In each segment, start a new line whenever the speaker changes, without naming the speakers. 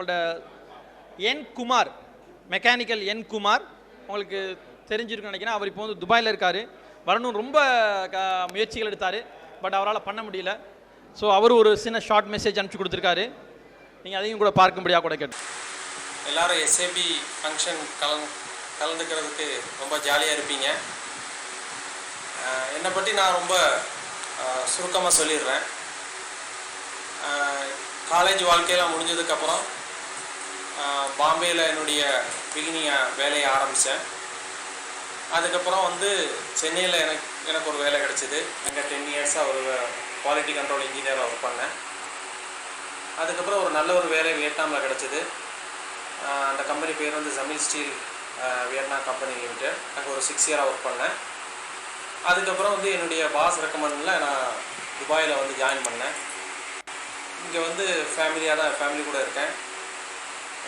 நம்மளோட என் குமார், மெக்கானிக்கல் என் குமார், உங்களுக்கு தெரிஞ்சிருக்குன்னு நினைக்கிறேன். அவர் இப்போ வந்து துபாயில் இருக்கார். வரணும் ரொம்ப முயற்சிகள் எடுத்தார், பட் அவரால் பண்ண முடியல. ஸோ அவர் ஒரு சின்ன ஷார்ட் மெசேஜ் அனுப்பிச்சு கொடுத்துருக்காரு. நீங்கள் அதையும் கூட பார்க்கும்படியாக கூட கேட்டு.
எல்லோரும் எஸ்ஏபி ஃபங்க்ஷன் கலந்துக்கிறதுக்கு ரொம்ப ஜாலியாக இருப்பீங்க. என்னை பற்றி நான் ரொம்ப சுருக்கமாக சொல்லிடுறேன். காலேஜ் வாழ்க்கையெல்லாம் முடிஞ்சதுக்கப்புறம் பாம்பேயில் என்னுடைய பிகினிங் வேலையை ஆரம்பித்தேன். அதுக்கப்புறம் வந்து சென்னையில் எனக்கு ஒரு வேலை கிடச்சிது. அங்கே 10 இயர்ஸாக ஒரு குவாலிட்டி கண்ட்ரோல் இன்ஜினியராக ஒர்க் பண்ணேன். அதுக்கப்புறம் ஒரு நல்ல ஒரு வேலை வியட்நாமில் கிடச்சிது. அந்த கம்பெனி பேர் வந்து Jameel steel Vietnam company limited. அங்கே ஒரு 6 இயராக ஒர்க் பண்ணேன். அதுக்கப்புறம் வந்து என்னுடைய பாஸ் ரெக்கமெண்டில் நான் துபாயில் வந்து ஜாயின் பண்ணேன். இங்கே வந்து ஃபேமிலி கூட இருக்கேன்.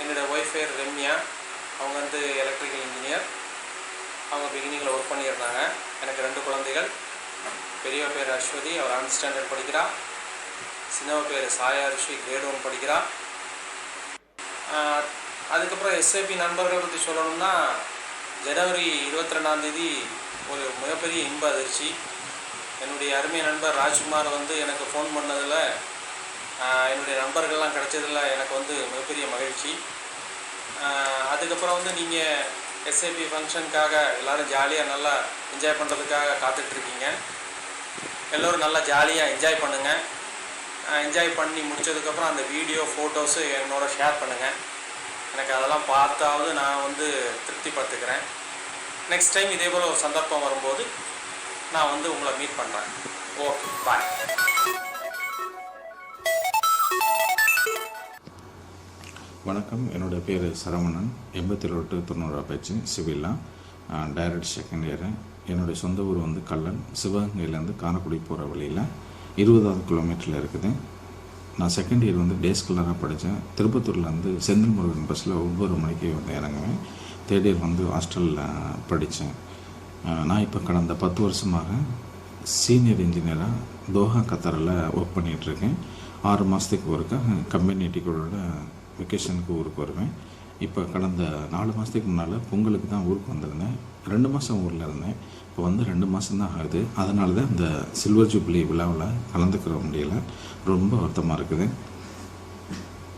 என்னோடய ஒய்ஃப் பேர் ரம்யா. அவங்க வந்து எலக்ட்ரிக்கல் இன்ஜினியர். அவங்க பிகினிங்கில் ஒர்க் பண்ணியிருந்தாங்க. எனக்கு 2 குழந்தைகள். பெரியவ பேர் அஸ்வதி, அவர் 11th ஸ்டாண்டர்ட் படிக்கிறா. சின்னவ பேர் சாயா ரிஷி, grade 1 படிக்கிறா. அதுக்கப்புறம் எஸ்ஏபி நண்பர்கள் பற்றி சொல்லணும்னா, ஜனவரி 22ஆம் தேதி ஒரு மிகப்பெரிய இன்ப அதிர்ச்சி. என்னுடைய அருமை நண்பர் ராஜ்குமார் வந்து எனக்கு ஃபோன் பண்ணதில், என்னுடைய நண்பர்கள்லாம் கிடைச்சதில் எனக்கு வந்து மிகப்பெரிய மகிழ்ச்சி. அதுக்கப்புறம் வந்து நீங்கள் எஸ்ஏபி ஃபங்க்ஷனுக்காக எல்லோரும் ஜாலியாக நல்லா என்ஜாய் பண்ணுறதுக்காக காத்துட்ருக்கீங்க. எல்லோரும் நல்லா ஜாலியாக என்ஜாய் பண்ணுங்கள். என்ஜாய் பண்ணி முடித்ததுக்கப்புறம் அந்த வீடியோ ஃபோட்டோஸு என்னோட ஷேர் பண்ணுங்கள். எனக்கு அதெல்லாம் பார்த்தாவது நான் வந்து திருப்திப்படுத்துக்கிறேன். நெக்ஸ்ட் டைம் இதே போல் ஒரு சந்தர்ப்பம் வரும்போது நான் வந்து உங்களை மீட் பண்ணுறேன். ஓகே, பாய்.
வணக்கம், என்னோடய பேர் சரவணன். 8790 பேச்சு சிவிலா, டைரக்ட் செகண்ட் இயரு. என்னுடைய சொந்த ஊர் வந்து கல்லன். சிவகங்கையிலேருந்து காரைக்குடி போகிற வழியில் 20வது கிலோமீட்டரில் இருக்குது. நான் செகண்ட் இயர் வந்து டே ஸ்காலராக படித்தேன். திருப்பத்தூர்லேருந்து செந்தில் முருகன் பஸ்ஸில் 9 மணிக்கு வந்து இறங்குவேன். தேர்ட் இயர் வந்து ஹாஸ்டலில் படித்தேன். நான் இப்போ கடந்த 10 வருஷமாக சீனியர் இன்ஜினியராக தோஹா கத்தாரில் ஒர்க் பண்ணிகிட்ருக்கேன். 6 மாதத்துக்கு ஒருக்கா கம்பெனிட்டிகளோட வெக்கேஷனுக்கு ஊருக்கு வருவேன். இப்போ கடந்த 4 மாதத்துக்கு முன்னால் பொங்கலுக்கு தான் ஊருக்கு வந்திருந்தேன். 2 மாதம் ஊரில் இருந்தேன். இப்போ வந்து 2 மாதம் தான் ஆகுது. அதனால தான் இந்த சில்வர் ஜூப்ளி விழாவில் கலந்துக்கிற முடியல. ரொம்ப வருத்தமாக இருக்குது.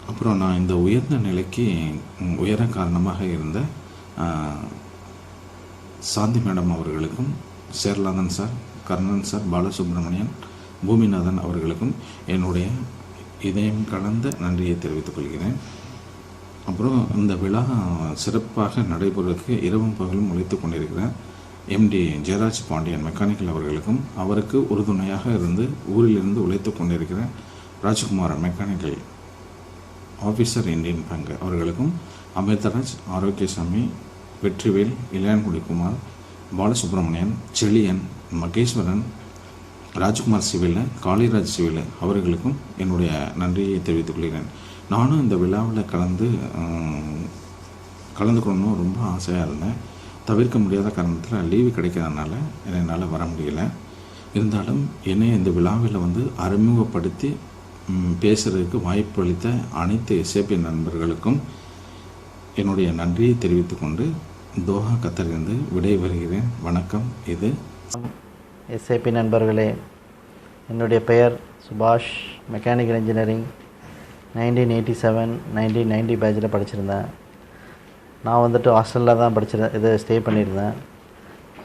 அப்புறம் நான் இந்த உயர்ந்த நிலைக்கு உயர காரணமாக இருந்த சாந்தி மேடம் அவர்களுக்கும், சேர்லாதன் சார், கர்ணன் சார், பாலசுப்ரமணியன், பூமிநாதன் அவர்களுக்கும் என்னுடைய இதயம் கலந்த நன்றியை தெரிவித்துக் கொள்கிறேன். அப்புறம் இந்த விழா சிறப்பாக நடைபெறுவதற்கு இரவும் பகலும் உழைத்து கொண்டிருக்கிறேன் எம்டி ஜெயராஜ் பாண்டியன் மெக்கானிக்கல் அவர்களுக்கும், அவருக்கு உறுதுணையாக இருந்து ஊரிலிருந்து உழைத்து கொண்டிருக்கிற Rajkumar mechanical officer Indian bank அவர்களுக்கும், அமிர்தராஜ், ஆரோக்கியசாமி, வெற்றிவேல், இளையான்குடி குமார், பாலசுப்ரமணியன், செழியன், மகேஸ்வரன், ராஜ்குமார் சிவில், காளிராஜ் சிவில் அவர்களுக்கும் என்னுடைய நன்றியை தெரிவித்துக் கொள்கிறேன். நானும் இந்த விழாவில் கலந்துக்கணும்னு ரொம்ப ஆசையாக இருந்தேன். தவிர்க்க முடியாத காரணத்தில் லீவு கிடைக்காதனால என்னால் வர முடியல. இருந்தாலும் என்னை இந்த விழாவில் வந்து அறிமுகப்படுத்தி பேசுகிறதுக்கு வாய்ப்பு அளித்த அனைத்து எஸ்ஏபி நண்பர்களுக்கும் என்னுடைய நன்றியை தெரிவித்து கொண்டு தோஹா கத்தரிலிருந்து விடைபெறுகிறேன். வணக்கம். இது
எஸ்ஏபி நண்பர்களே, என்னுடைய பெயர் சுபாஷ். மெக்கானிக்கல் இன்ஜினியரிங் 1987-1990 பேட்சில் படிச்சிருந்தேன். நான் வந்துட்டு ஹாஸ்டலில் தான் ஸ்டே பண்ணியிருந்தேன்.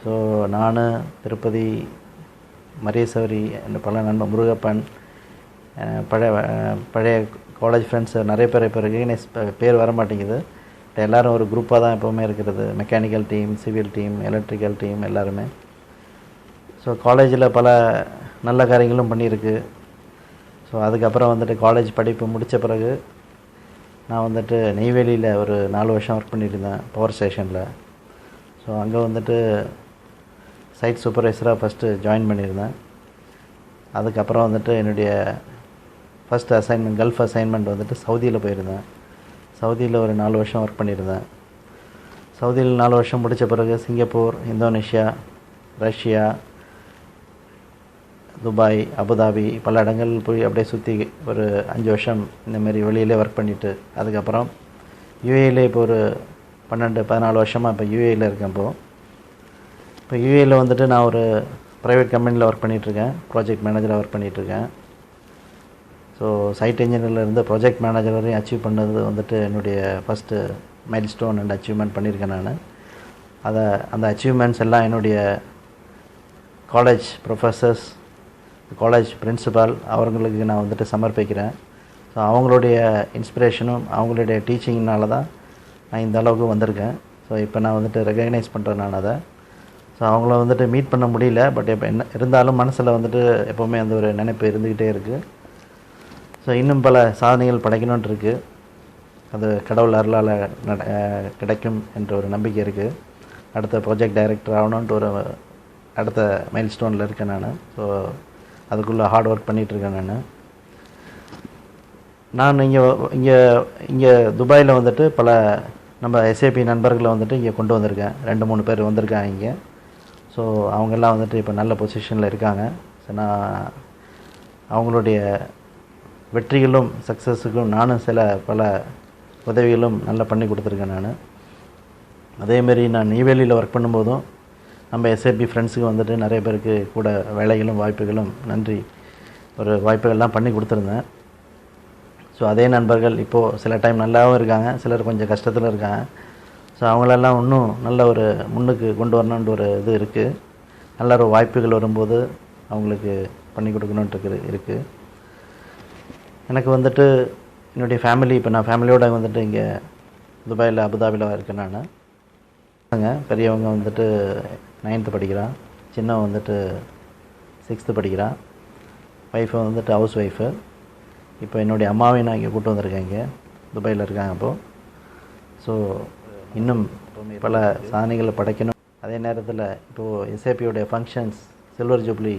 ஸோ நான், திருப்பதி, மரியசவரி, பல நண்பர், முருகப்பன், பழைய காலேஜ் ஃப்ரெண்ட்ஸ் நிறைய பேர் இப்போ ரெகனைஸ் பேர் வர மாட்டேங்குது. எல்லோரும் ஒரு குரூப்பாக தான் எப்போவுமே இருக்கிறது. Mechanical team, civil team, electrical team எல்லாருமே. ஸோ காலேஜில் பல நல்ல காரியங்களும் பண்ணியிருக்கு. ஸோ அதுக்கப்புறம் வந்துட்டு காலேஜ் படிப்பு முடித்த பிறகு நான் வந்துட்டு நெய்வேலியில் ஒரு 4 வருஷம் ஒர்க் பண்ணியிருந்தேன், பவர் ஸ்டேஷனில். ஸோ அங்கே வந்துட்டு சைட் சூப்பர்வைசராக ஃபஸ்ட்டு ஜாயின் பண்ணியிருந்தேன். அதுக்கப்புறம் வந்துட்டு என்னுடைய ஃபஸ்ட் அசைன்மெண்ட், கல்ஃப் அசைன்மெண்ட் வந்துட்டு சவுதியில் போயிருந்தேன். சவுதியில் ஒரு 4 வருஷம் ஒர்க் பண்ணியிருந்தேன். சவுதியில் 4 வருஷம் முடித்த பிறகு Singapore, Indonesia, Russia, Dubai, Abu Dhabi பல இடங்கள் போய் அப்படியே சுற்றி ஒரு 5 வருஷம் இந்தமாரி வெளியிலே ஒர்க் பண்ணிவிட்டு அதுக்கப்புறம் யூஏயில் இப்போ ஒரு 12-14 வருஷமாக இப்போ யூஏயில் இருக்கேன். இப்போ யூஏயில் வந்துட்டு நான் ஒரு ப்ரைவேட் கம்பெனியில் ஒர்க் பண்ணிகிட்ருக்கேன், ப்ராஜெக்ட் மேனேஜராக ஒர்க் பண்ணிகிட்ருக்கேன். ஸோ சைட் இன்ஜினியர்லேருந்து ப்ராஜெக்ட் மேனேஜர் வரையும் அச்சீவ் பண்ணது வந்துட்டு என்னுடைய ஃபஸ்ட்டு மைல்ஸ்டோன் அண்ட் அச்சீவ்மெண்ட் பண்ணியிருக்கேன் நான். அந்த அச்சீவ்மெண்ட்ஸ் எல்லாம் என்னுடைய காலேஜ் ப்ரொஃபஸர்ஸ், காலேஜ் பிரின்சிபால் அவர்களுக்கு நான் வந்துட்டு சமர்ப்பிக்கிறேன். ஸோ அவங்களுடைய இன்ஸ்பிரேஷனும் அவங்களுடைய டீச்சிங்னால தான் நான் இந்த அளவுக்கு வந்திருக்கேன். ஸோ இப்போ நான் வந்துட்டு ரெகக்னைஸ் பண்ணுறேன் நான் அதை. ஸோ அவங்கள வந்துட்டு மீட் பண்ண முடியல, பட் இப்போ என்ன இருந்தாலும் மனசில் வந்துட்டு எப்போவுமே அந்த ஒரு நினைப்பு இருந்துக்கிட்டே இருக்குது. ஸோ இன்னும் பல சாதனைகள் படைக்கணுன்ட்டு இருக்குது. அது கடவுள் அருளால் கிடைக்கும் என்ற ஒரு நம்பிக்கை இருக்குது. அடுத்த ப்ராஜெக்ட் டைரக்டர் ஆகணுன்ட்டு ஒரு அடுத்த மைல்ஸ்டோனில் இருக்கேன் நான். ஸோ அதுக்குள்ளே ஹார்ட் ஒர்க் பண்ணிகிட்ருக்கேன் நான். இங்கே துபாயில் வந்துட்டு பல நம்ம எஸ்ஏபி நண்பர்களை வந்துட்டு இங்கே கொண்டு வந்திருக்கேன். 2-3 பேர் வந்திருக்காங்க இங்கே. ஸோ அவங்கெல்லாம் வந்துட்டு இப்போ நல்ல பொசிஷனில் இருக்காங்க. ஸோ நான் அவங்களுடைய வெற்றிகளும் சக்ஸஸுக்கும் நானும் பல உதவிகளும் நல்லா பண்ணி கொடுத்துருக்கேன் நான். அதேமாரி நான் நெய்வேலியில் ஒர்க் பண்ணும்போதும் நம்ம எஸ்ஏபி ஃப்ரெண்ட்ஸுக்கு வந்துட்டு நிறைய பேருக்கு கூட வேலைகளும் வாய்ப்புகளும் ஒரு வாய்ப்புகள்லாம் பண்ணி கொடுத்துருந்தேன். ஸோ அதே நண்பர்கள் இப்போது சில டைம் நல்லாவும் இருக்காங்க, சிலர் கொஞ்சம் கஷ்டத்தில் இருக்காங்க. ஸோ அவங்களெல்லாம் இன்னும் நல்ல ஒரு முன்னுக்கு கொண்டு வரணுன்ற ஒரு இது இருக்குது. நல்ல ஒரு வாய்ப்புகள் வரும்போது அவங்களுக்கு பண்ணி கொடுக்கணுன்ட்டு இருக்குது. எனக்கு வந்துட்டு என்னுடைய ஃபேமிலி, இப்போ நான் ஃபேமிலியோடு வந்துட்டு இங்கே துபாயில் அபுதாபியில் இருக்கேன் நான். பெரியவங்க வந்துட்டு 9th படிக்கிறான், சின்னவன் வந்துட்டு 6th படிக்கிறான், ஒய்ஃபு வந்துட்டு ஹவுஸ் ஒய்ஃபு. இப்போ என்னுடைய அம்மாவையும் நான் இங்கே கூப்பிட்டு வந்திருக்கேன், இங்கே துபாயில் இருக்காங்க இப்போது. ஸோ இன்னும் பல சாதனைகளை படைக்கணும். அதே நேரத்தில் இப்போது எஸ்ஏபியோடைய ஃபங்க்ஷன்ஸ் சில்வர் ஜூப்ளி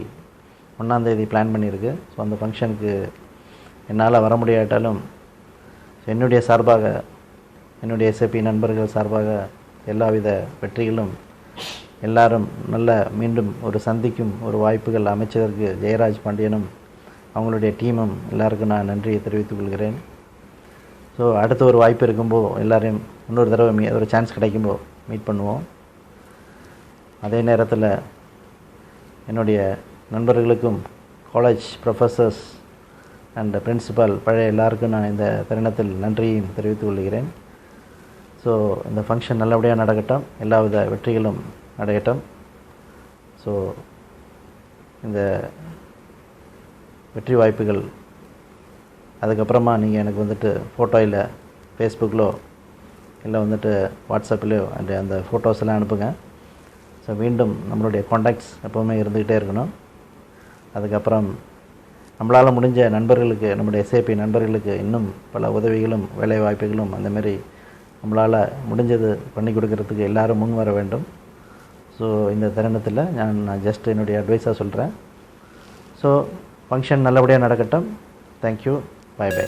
1ஆம் தேதி பிளான் பண்ணியிருக்கு. ஸோ அந்த ஃபங்க்ஷனுக்கு என்னால் வர முடியாட்டாலும் என்னுடைய சார்பாக, என்னுடைய எஸ்ஏபி நண்பர்கள் சார்பாக எல்லாவித வெற்றிகளும் எல்லாரும் நல்ல மீண்டும் ஒரு சந்திக்கும் ஒரு வாய்ப்புகள் அமைச்சதற்கு ஜெயராஜ் பாண்டியனும் அவங்களுடைய டீமும் எல்லாருக்கும் நான் நன்றியை தெரிவித்துக் கொள்கிறேன். ஸோ அடுத்த ஒரு வாய்ப்பு இருக்கும்போது எல்லோரையும் இன்னொரு தடவை ஒரு சான்ஸ் கிடைக்கும்போது மீட் பண்ணுவோம். அதே நேரத்தில் என்னுடைய நண்பர்களுக்கும் காலேஜ் ப்ரொஃபஸர்ஸ் அண்ட் பிரின்சிபால் பழைய எல்லாருக்கும் நான் இந்த தருணத்தில் நன்றியையும் தெரிவித்துக் கொள்கிறேன். ஸோ இந்த ஃபங்க்ஷன் நல்லபடியாக நடக்கட்டும், எல்லாவித வெற்றிகளும் அடையட்டும். ஸோ இந்த வெற்றி வாய்ப்புகள் அதுக்கப்புறமா நீங்கள் எனக்கு வந்துட்டு ஃபோட்டோ இல்லை ஃபேஸ்புக்கிலோ இல்லை வந்துட்டு வாட்ஸ்அப்லேயோ அந்த ஃபோட்டோஸ் எல்லாம் அனுப்புங்க. ஸோ மீண்டும் நம்மளுடைய காண்டாக்ட்ஸ் எப்போவுமே இருந்துக்கிட்டே இருக்கணும். அதுக்கப்புறம் நம்மளால் முடிஞ்ச நண்பர்களுக்கு, நம்முடைய எஸ்ஏபி நண்பர்களுக்கு இன்னும் பல உதவிகளும் வேலை வாய்ப்புகளும் அந்தமாரி நம்மளால் முடிஞ்சது பண்ணி கொடுக்கறதுக்கு எல்லோரும் முன் வர வேண்டும். ஸோ இந்த தருணத்தில் நான் ஜஸ்ட் என்னுடைய அட்வைஸாக சொல்கிறேன். ஸோ ஃபங்க்ஷன் நல்லபடியாக நடக்கட்டும். தேங்க்யூ. Bye by.